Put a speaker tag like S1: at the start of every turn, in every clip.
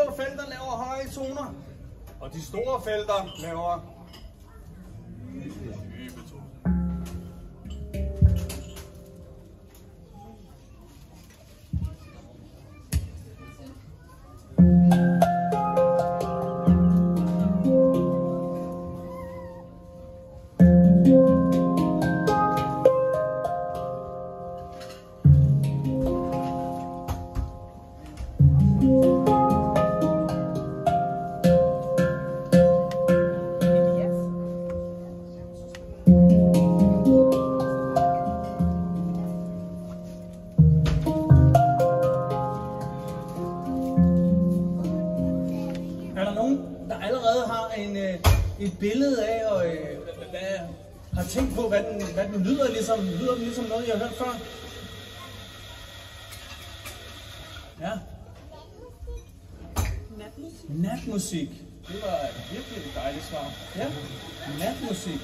S1: små felter laver høje toner, og de store felter laver dybe toner. Et billede af, og har tænkt på, hvad den lyder ligesom. Lyder den ligesom noget, jeg har hørt før? Ja. Natmusik. Natmusik. Det var virkelig et dejligt svar. Ja, natmusik.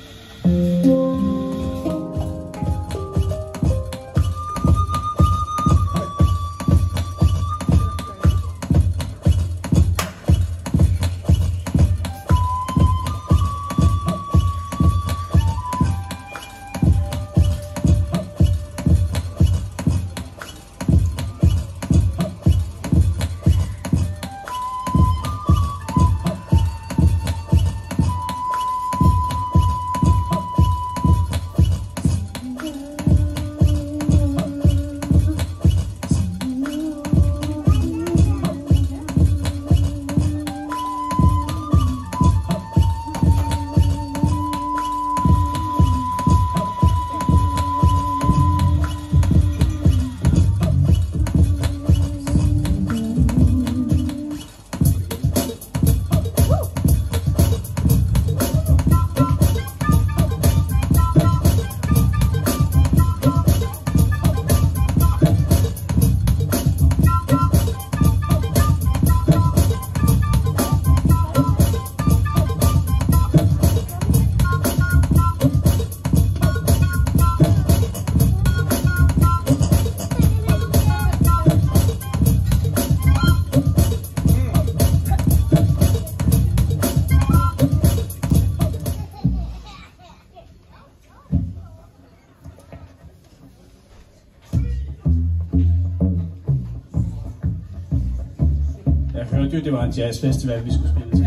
S1: Det var en jazzfestival, vi skulle spille til.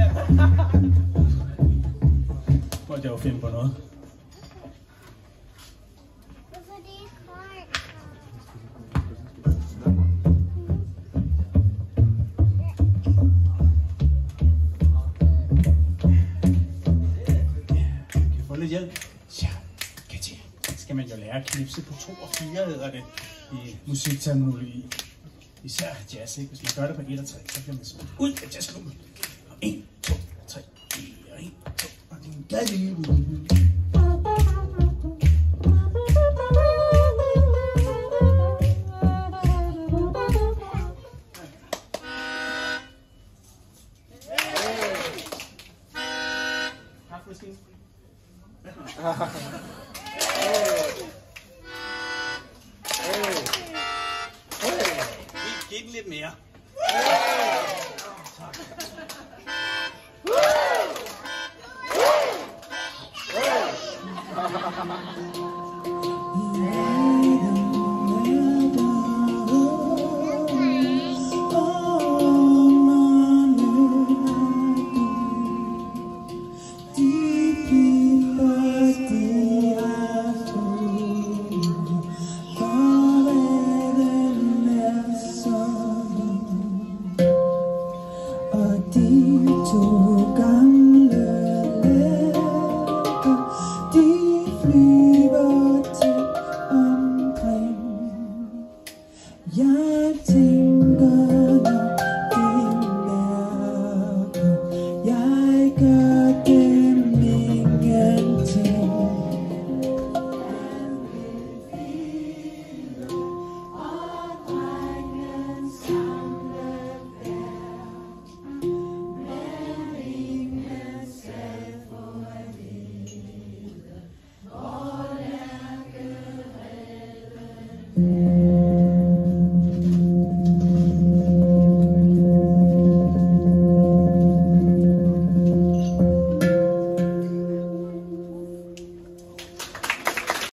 S1: Hvor jeg var finde på noget.
S2: Hvorfor det ikke højt?
S1: Kan jeg få lidt hjælp? Ja, Katja. Skal man jo lære at knipse på 2 og 4, hedder det i musikterminologi. Især jazz, ikke? Hvis man gør det på 1 og 3, så bliver man smidt ud af jazzklubben. 1, 2, 3, 4, 1, 2, og din glæde. Kaffemaskine. Giv den lidt mere. Tak.
S2: Mm-hmm.